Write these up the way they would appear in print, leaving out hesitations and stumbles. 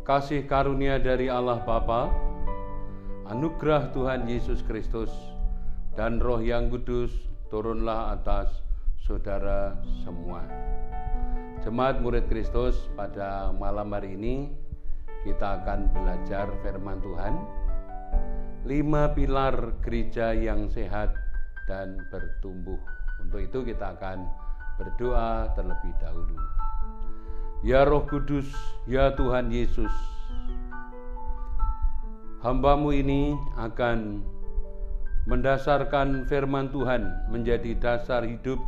kasih karunia dari Allah Bapa, anugerah Tuhan Yesus Kristus, dan Roh yang Kudus turunlah atas saudara semua. Jemaat murid Kristus, pada malam hari ini kita akan belajar firman Tuhan, 5 pilar gereja yang sehat dan bertumbuh. Untuk itu kita akan berdoa terlebih dahulu. Ya Roh Kudus, ya Tuhan Yesus, hamba-Mu ini akan mendasarkan firman Tuhan menjadi dasar hidup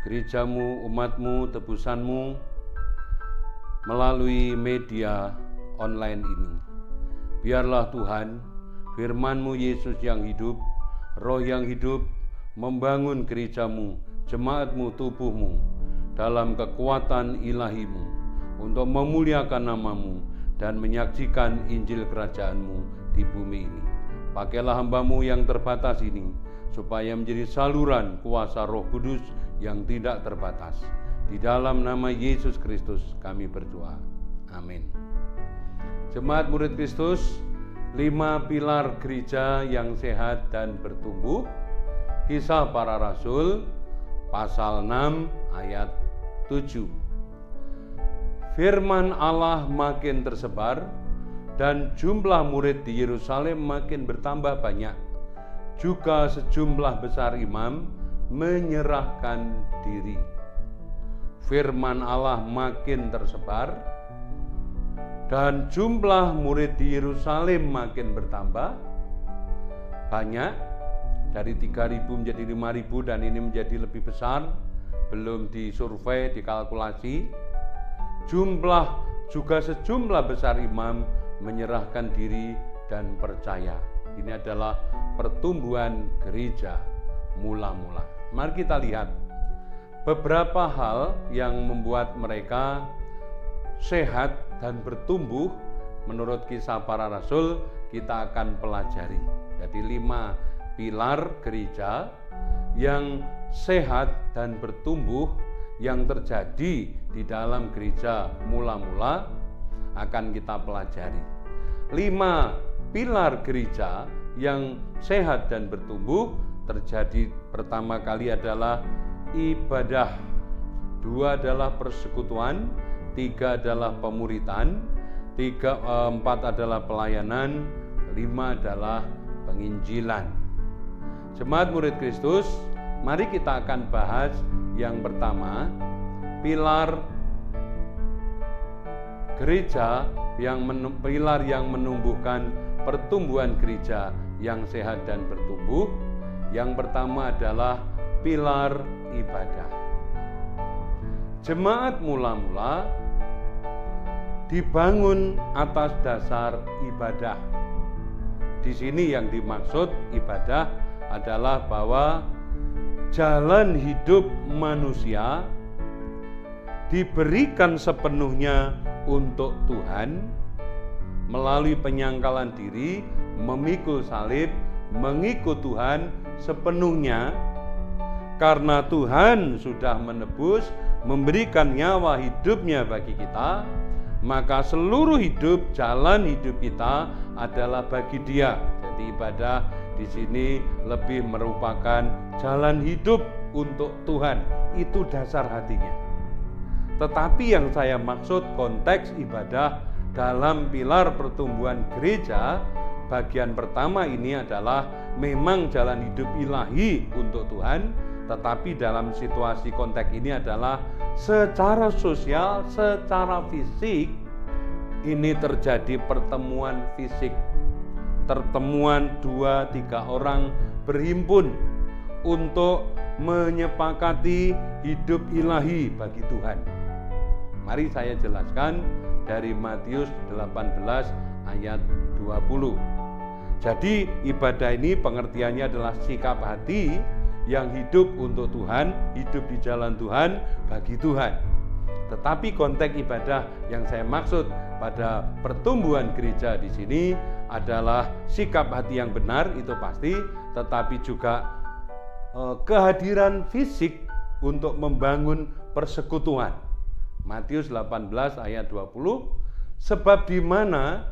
gereja-Mu, umat-Mu, tebusan-Mu melalui media online ini. Biarlah Tuhan, firman-Mu Yesus yang hidup, Roh yang hidup, membangun gereja-Mu, jemaat-Mu, tubuh-Mu dalam kekuatan ilahi-Mu untuk memuliakan nama-Mu dan menyaksikan Injil kerajaan-Mu di bumi ini. Pakailah hamba-Mu yang terbatas ini supaya menjadi saluran kuasa Roh Kudus yang tidak terbatas. Di dalam nama Yesus Kristus kami berdoa. Amin. Jemaat murid Kristus, 5 pilar gereja yang sehat dan bertumbuh. Kisah Para Rasul pasal 6 ayat 7. Firman Allah makin tersebar dan jumlah murid di Yerusalem makin bertambah banyak. Juga sejumlah besar imam menyerahkan diri. Firman Allah makin tersebar dan jumlah murid di Yerusalem makin bertambah banyak, dari 3.000 menjadi 5.000, dan ini menjadi lebih besar, belum disurvei, dikalkulasi. Juga sejumlah besar imam menyerahkan diri dan percaya. Ini adalah pertumbuhan gereja mula-mula. Mari kita lihat beberapa hal yang membuat mereka sehat dan bertumbuh menurut Kisah Para Rasul. Kita akan pelajari. Jadi 5 pilar gereja yang sehat dan bertumbuh yang terjadi di dalam gereja mula-mula akan kita pelajari. 5 pilar gereja yang sehat dan bertumbuh terjadi pertama kali adalah ibadah, 2 adalah persekutuan, 3 adalah pemuritan, 4 adalah pelayanan, 5 adalah penginjilan. Jemaat murid Kristus, mari kita akan bahas yang pertama, pilar gereja pilar yang menumbuhkan pertumbuhan gereja yang sehat dan bertumbuh. Yang pertama adalah pilar ibadah. Jemaat mula-mula dibangun atas dasar ibadah. Di sini yang dimaksud ibadah adalah bahwa jalan hidup manusia diberikan sepenuhnya untuk Tuhan melalui penyangkalan diri, memikul salib, mengikut Tuhan sepenuhnya. Karena Tuhan sudah menebus, memberikan nyawa hidupnya bagi kita, maka seluruh hidup, jalan hidup kita adalah bagi Dia. Jadi ibadah di sini lebih merupakan jalan hidup untuk Tuhan. Itu dasar hatinya. Tetapi yang saya maksud konteks ibadah dalam pilar pertumbuhan gereja, bagian pertama ini adalah memang jalan hidup ilahi untuk Tuhan, tetapi dalam situasi konteks ini adalah secara sosial, secara fisik, ini terjadi pertemuan fisik. Pertemuan 2-3 orang berhimpun untuk menyepakati hidup ilahi bagi Tuhan. Mari saya jelaskan dari Matius 18 ayat 20. Jadi ibadah ini pengertiannya adalah sikap hati yang hidup untuk Tuhan, hidup di jalan Tuhan, bagi Tuhan. Tetapi konteks ibadah yang saya maksud pada pertumbuhan gereja di sini adalah sikap hati yang benar, itu pasti, tetapi juga kehadiran fisik untuk membangun persekutuan. Matius 18 ayat 20, Sebab di mana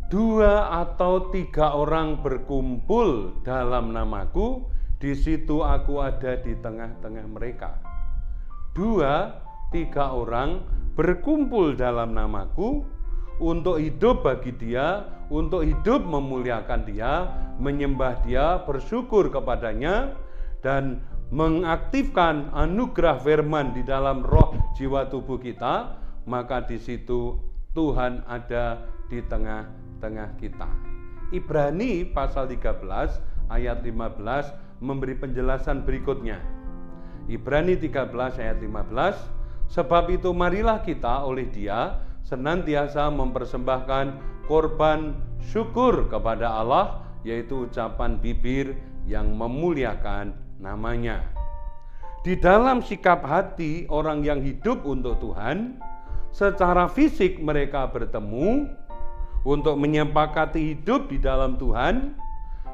2 atau 3 orang berkumpul dalam namaku, di situ aku ada di tengah-tengah mereka. 2-3 orang berkumpul dalam namaku untuk hidup bagi dia, untuk hidup memuliakan dia, menyembah dia, bersyukur kepadanya, dan mengaktifkan anugerah firman di dalam roh, jiwa, tubuh kita, maka di situ Tuhan ada di tengah-tengah kita. Ibrani pasal 13 ayat 15 memberi penjelasan berikutnya. Ibrani 13 ayat 15, sebab itu marilah kita oleh Dia senantiasa mempersembahkan korban syukur kepada Allah, yaitu ucapan bibir yang memuliakan namanya. Di dalam sikap hati orang yang hidup untuk Tuhan, secara fisik mereka bertemu untuk menyepakati hidup di dalam Tuhan,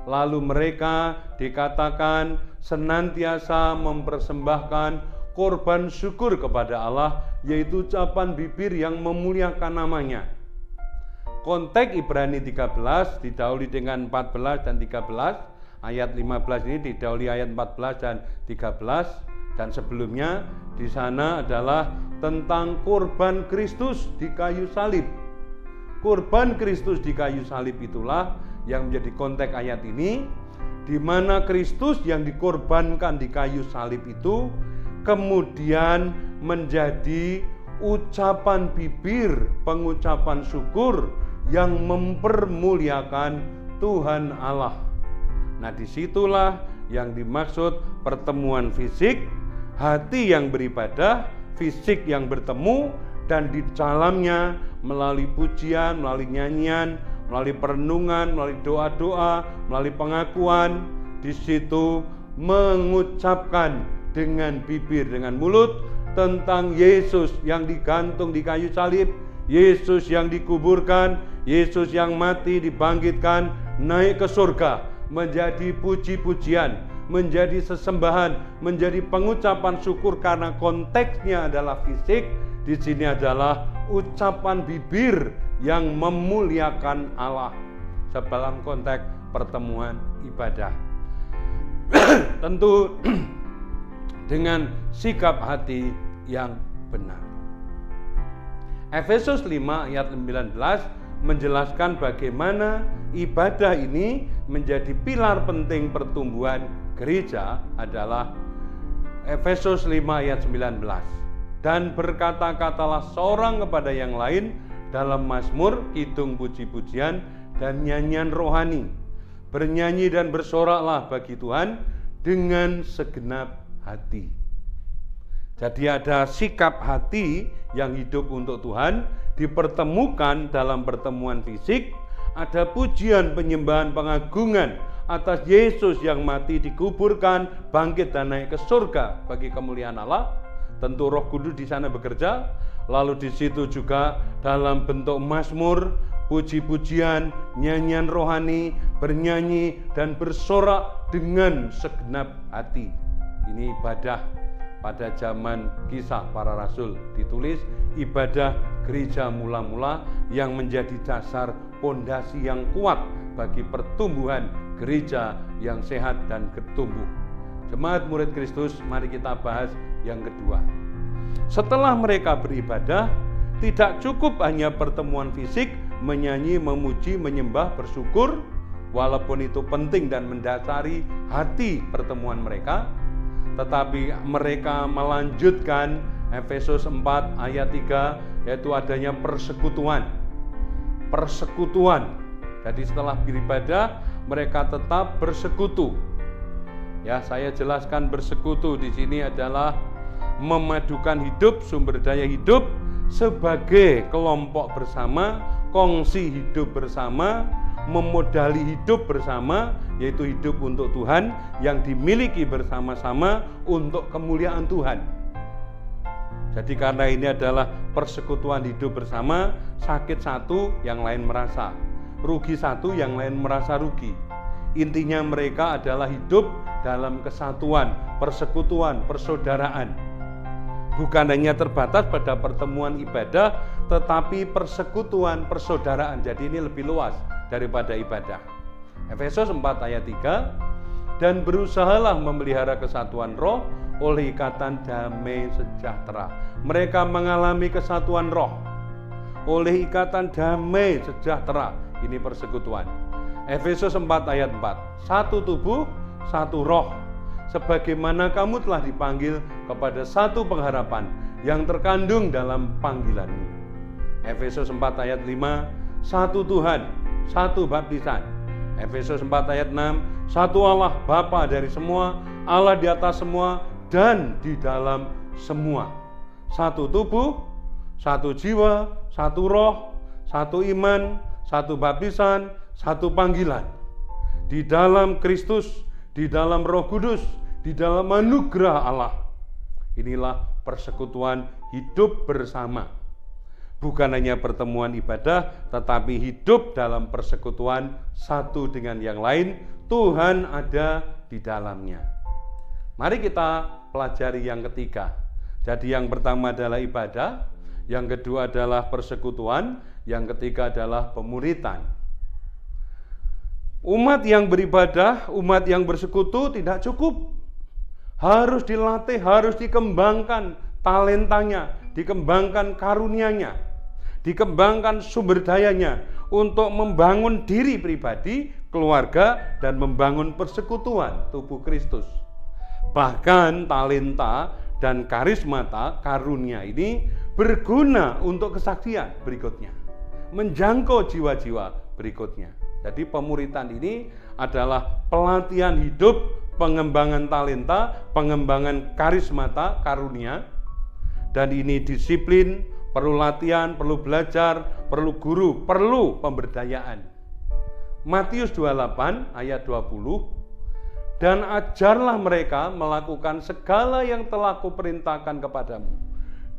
lalu mereka dikatakan senantiasa mempersembahkan korban syukur kepada Allah, yaitu ucapan bibir yang memuliakan namanya. Konteks Ibrani 13 didahului dengan 14 dan 13, ayat 15 ini didahului ayat 14 dan 13, dan sebelumnya di sana adalah tentang korban Kristus di kayu salib. Korban Kristus di kayu salib itulah yang menjadi konteks ayat ini, di mana Kristus yang dikorbankan di kayu salib itu kemudian menjadi ucapan bibir, pengucapan syukur yang mempermuliakan Tuhan Allah. Nah, disitulah yang dimaksud pertemuan fisik, hati yang beribadah, fisik yang bertemu, dan di dalamnya melalui pujian, melalui nyanyian, melalui perenungan, melalui doa-doa, melalui pengakuan, di situ mengucapkan dengan bibir, dengan mulut tentang Yesus yang digantung di kayu salib, Yesus yang dikuburkan, Yesus yang mati, dibangkitkan, naik ke surga, menjadi puji-pujian, menjadi sesembahan, menjadi pengucapan syukur karena konteksnya adalah fisik. Di sini adalah ucapan bibir yang memuliakan Allah dalam konteks pertemuan ibadah. Tentu dengan sikap hati yang benar. Efesus 5 ayat 19 menjelaskan bagaimana ibadah ini menjadi pilar penting pertumbuhan gereja adalah Efesus 5 ayat 19. Dan berkata-katalah seorang kepada yang lain dalam mazmur, kidung, puji-pujian, dan nyanyian rohani. Bernyanyi dan bersoraklah bagi Tuhan dengan segenap hati. Jadi ada sikap hati yang hidup untuk Tuhan dipertemukan dalam pertemuan fisik, ada pujian, penyembahan, pengagungan atas Yesus yang mati, dikuburkan, bangkit dan naik ke surga bagi kemuliaan Allah. Tentu Roh Kudus di sana bekerja. Lalu di situ juga dalam bentuk mazmur, puji-pujian, nyanyian rohani, bernyanyi dan bersorak dengan segenap hati. Ini ibadah pada zaman Kisah Para Rasul ditulis, ibadah gereja mula-mula yang menjadi dasar pondasi yang kuat bagi pertumbuhan gereja yang sehat dan bertumbuh. Jemaat murid Kristus, mari kita bahas yang kedua. Setelah mereka beribadah, tidak cukup hanya pertemuan fisik, menyanyi, memuji, menyembah, bersyukur, walaupun itu penting dan mendasari hati pertemuan mereka, tetapi mereka melanjutkan Efesus 4 ayat 3, yaitu adanya persekutuan. Persekutuan. Jadi setelah beribadah, mereka tetap bersekutu. Ya, saya jelaskan bersekutu di sini adalah memadukan hidup, sumber daya hidup sebagai kelompok bersama, kongsi hidup bersama, memodali hidup bersama, yaitu hidup untuk Tuhan yang dimiliki bersama-sama untuk kemuliaan Tuhan. Jadi karena ini adalah persekutuan hidup bersama, sakit satu, yang lain merasa rugi satu, yang lain merasa rugi. Intinya mereka adalah hidup dalam kesatuan, persekutuan, persaudaraan. Bukan hanya terbatas pada pertemuan ibadah, tetapi persekutuan, persaudaraan. Jadi ini lebih luas daripada ibadah. Efesus 4 ayat 3, dan berusahalah memelihara kesatuan roh oleh ikatan damai sejahtera. Mereka mengalami kesatuan roh oleh ikatan damai sejahtera. Ini persekutuan. Efesus 4 ayat 4, satu tubuh, satu roh, sebagaimana kamu telah dipanggil kepada satu pengharapan yang terkandung dalam panggilanmu. Efesus 4 ayat 5, satu Tuhan, satu baptisan. Efesus 4 ayat 6, satu Allah Bapa dari semua, Allah di atas semua dan di dalam semua. Satu tubuh, satu jiwa, satu roh, satu iman, satu baptisan, satu panggilan. Di dalam Kristus, di dalam Roh Kudus, di dalam anugerah Allah. Inilah persekutuan hidup bersama. Bukan hanya pertemuan ibadah, tetapi hidup dalam persekutuan satu dengan yang lain. Tuhan ada di dalamnya. Mari kita pelajari yang ketiga. Jadi yang pertama adalah ibadah, yang kedua adalah persekutuan, yang ketiga adalah pemuritan. Umat yang beribadah, umat yang bersekutu tidak cukup. Harus dilatih, harus dikembangkan talentanya, dikembangkan karunianya, dikembangkan sumber dayanya untuk membangun diri pribadi, keluarga, dan membangun persekutuan tubuh Kristus. Bahkan talenta dan karismata, karunia ini berguna untuk kesaksian berikutnya, menjangkau jiwa-jiwa berikutnya. Jadi pemuritan ini adalah pelatihan hidup, pengembangan talenta, pengembangan karismata, karunia. Dan ini disiplin, perlu latihan, perlu belajar, perlu guru, perlu pemberdayaan. Matius 28 ayat 20, dan ajarlah mereka melakukan segala yang telah kuperintahkan kepadamu.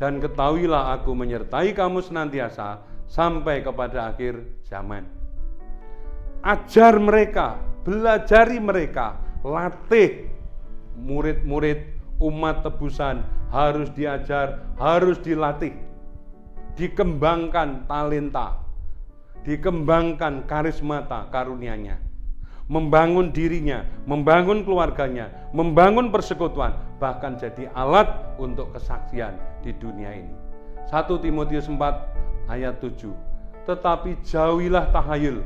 Dan ketahuilah aku menyertai kamu senantiasa sampai kepada akhir zaman. Ajar mereka, belajari mereka, latih murid-murid umat tebusan harus diajar, harus dilatih, dikembangkan talenta, dikembangkan karismata karunianya, membangun dirinya, membangun keluarganya, membangun persekutuan, bahkan jadi alat untuk kesaksian di dunia ini. 1 Timotius 4 ayat 7, tetapi jauhilah tahayul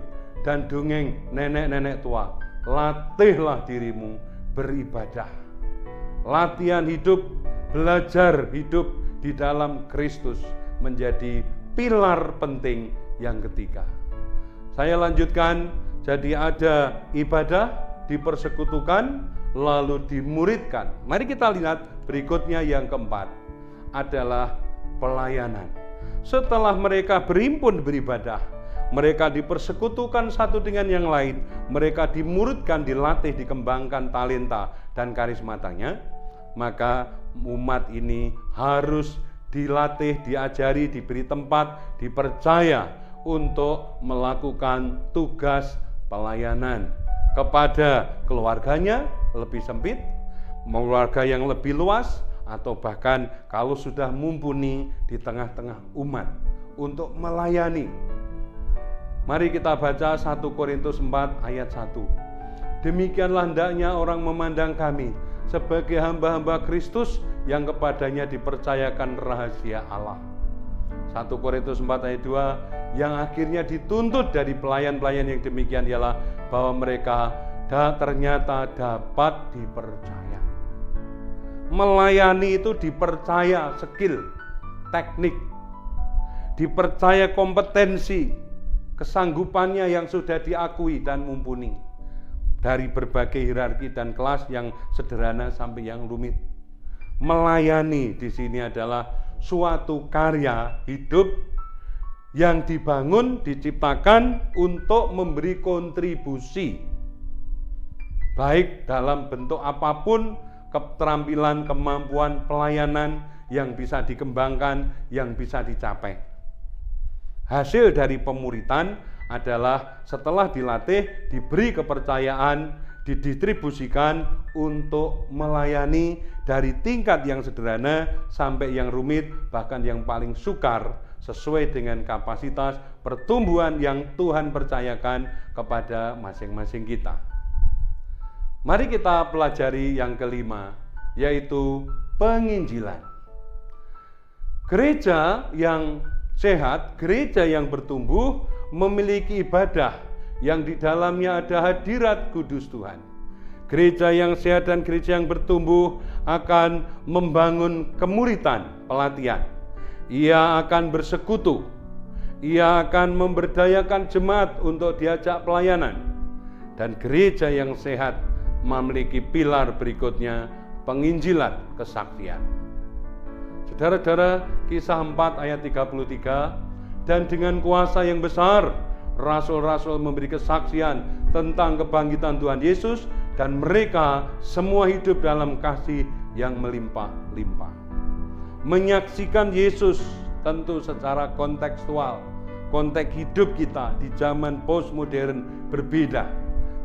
dan dongeng nenek-nenek tua, latihlah dirimu beribadah. Latihan hidup, belajar hidup di dalam Kristus menjadi pilar penting yang ketiga. Saya lanjutkan, jadi ada ibadah, dipersekutukan, lalu dimuridkan. Mari kita lihat berikutnya yang keempat adalah pelayanan. Setelah mereka berhimpun beribadah, mereka dipersekutukan satu dengan yang lain, mereka dimuridkan, dilatih, dikembangkan talenta dan karismatanya, maka umat ini harus dilatih, diajari, diberi tempat, dipercaya untuk melakukan tugas pelayanan kepada keluarganya lebih sempit, keluarga yang lebih luas, atau bahkan kalau sudah mumpuni di tengah-tengah umat untuk melayani. Mari kita baca 1 Korintus 4 ayat 1. Demikianlah hendaknya orang memandang kami sebagai hamba-hamba Kristus yang kepadanya dipercayakan rahasia Allah. 1 Korintus 4 ayat 2, yang akhirnya dituntut dari pelayan-pelayan yang demikian ialah bahwa mereka ternyata dapat dipercaya. Melayani itu dipercaya skill, teknik, dipercaya kompetensi, kesanggupannya yang sudah diakui dan mumpuni dari berbagai hierarki dan kelas yang sederhana sampai yang rumit. Melayani di sini adalah suatu karya hidup yang dibangun, diciptakan untuk memberi kontribusi, baik dalam bentuk apapun, keterampilan, kemampuan, pelayanan yang bisa dikembangkan, yang bisa dicapai. Hasil dari pemuritan adalah setelah dilatih, diberi kepercayaan, didistribusikan untuk melayani dari tingkat yang sederhana sampai yang rumit, bahkan yang paling sukar, sesuai dengan kapasitas pertumbuhan yang Tuhan percayakan kepada masing-masing kita. Mari kita pelajari yang kelima, yaitu penginjilan. Gereja yang sehat, gereja yang bertumbuh, memiliki ibadah yang di dalamnya ada hadirat kudus Tuhan. Gereja yang sehat dan gereja yang bertumbuh akan membangun kemuritan, pelatihan. Ia akan bersekutu. Ia akan memberdayakan jemaat untuk diajak pelayanan. Dan gereja yang sehat memiliki pilar berikutnya, penginjilan, kesaksian. Saudara-saudara, Kisah 4 ayat 33, dan dengan kuasa yang besar, rasul-rasul memberi kesaksian tentang kebangkitan Tuhan Yesus, dan mereka semua hidup dalam kasih yang melimpah-limpah. Menyaksikan Yesus tentu secara kontekstual, konteks hidup kita di zaman postmodern berbeda,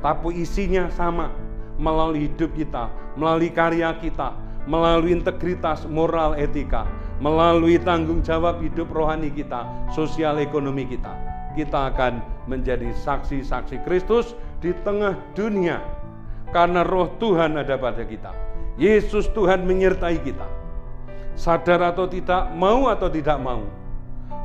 tapi isinya sama, melalui hidup kita, melalui karya kita, melalui integritas moral etika, melalui tanggung jawab hidup rohani kita, sosial ekonomi kita. Kita akan menjadi saksi-saksi Kristus di tengah dunia, karena roh Tuhan ada pada kita. Yesus Tuhan menyertai kita. Sadar atau tidak, mau atau tidak mau,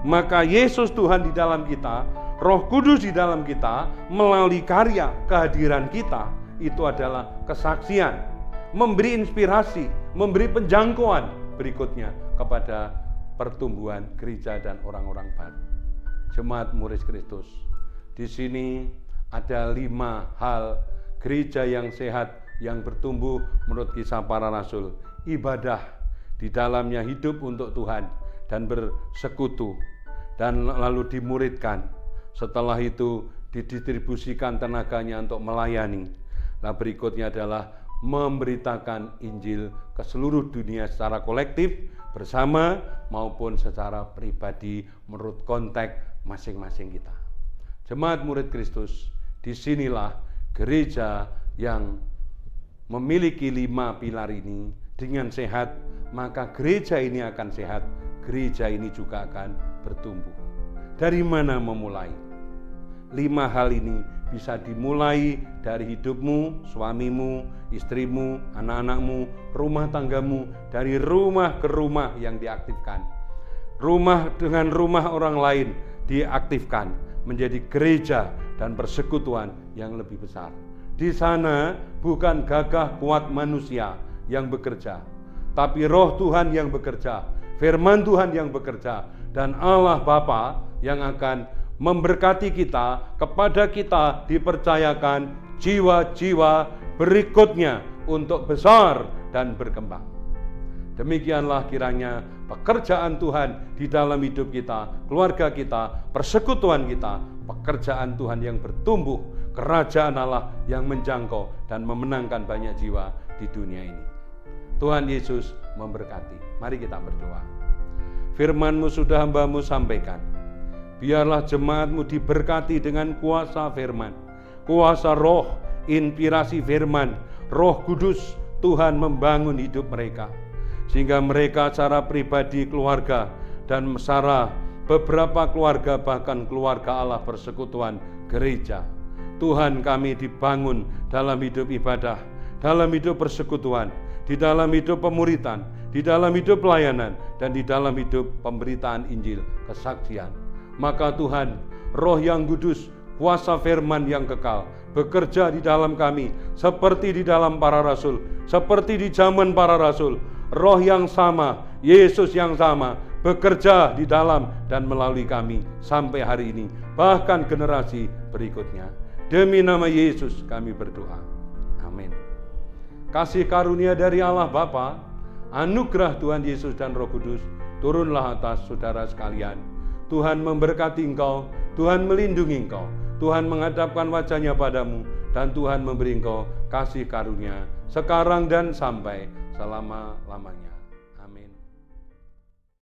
maka Yesus Tuhan di dalam kita, Roh Kudus di dalam kita, melalui karya kehadiran kita, itu adalah kesaksian, memberi inspirasi, memberi penjangkauan berikutnya kepada pertumbuhan gereja dan orang-orang baru. Jemaat murid Kristus, di sini ada 5 hal gereja yang sehat, yang bertumbuh menurut Kisah Para Rasul. Ibadah, di dalamnya hidup untuk Tuhan dan bersekutu, dan lalu dimuridkan. Setelah itu didistribusikan tenaganya untuk melayani. Nah, berikutnya adalah memberitakan Injil ke seluruh dunia secara kolektif, bersama maupun secara pribadi menurut konteks masing-masing kita. Jemaat murid Kristus, disinilah gereja yang memiliki 5 pilar ini dengan sehat, maka gereja ini akan sehat, gereja ini juga akan bertumbuh. Dari mana memulai? 5 hal ini bisa dimulai dari hidupmu, suamimu, istrimu, anak-anakmu, rumah tanggamu, dari rumah ke rumah yang diaktifkan. Rumah dengan rumah orang lain diaktifkan menjadi gereja dan persekutuan yang lebih besar. Di sana bukan gagah kuat manusia yang bekerja, tapi roh Tuhan yang bekerja, firman Tuhan yang bekerja, dan Allah Bapa yang akan memberkati kita, kepada kita dipercayakan jiwa-jiwa berikutnya untuk besar dan berkembang. Demikianlah kiranya pekerjaan Tuhan di dalam hidup kita, keluarga kita, persekutuan kita, pekerjaan Tuhan yang bertumbuh, kerajaan Allah yang menjangkau dan memenangkan banyak jiwa di dunia ini. Tuhan Yesus memberkati. Mari kita berdoa. Firman-Mu sudah hamba-Mu sampaikan. Biarlah jemaat-Mu diberkati dengan kuasa firman, kuasa roh, inspirasi firman, Roh Kudus Tuhan membangun hidup mereka, sehingga mereka secara pribadi, keluarga, dan secara beberapa keluarga, bahkan keluarga Allah persekutuan gereja, Tuhan kami dibangun dalam hidup ibadah, dalam hidup persekutuan, di dalam hidup pemuritan, di dalam hidup pelayanan, dan di dalam hidup pemberitaan Injil, kesaksian. Maka Tuhan, roh yang kudus, kuasa firman yang kekal, bekerja di dalam kami, seperti di dalam para rasul, seperti di zaman para rasul. Roh yang sama, Yesus yang sama, bekerja di dalam dan melalui kami sampai hari ini, bahkan generasi berikutnya. Demi nama Yesus kami berdoa. Amin. Kasih karunia dari Allah Bapa, anugerah Tuhan Yesus dan Roh Kudus, turunlah atas saudara sekalian. Tuhan memberkati engkau, Tuhan melindungi engkau, Tuhan menghadapkan wajahnya padamu, dan Tuhan memberi engkau kasih karunia sekarang dan sampai selama-lamanya.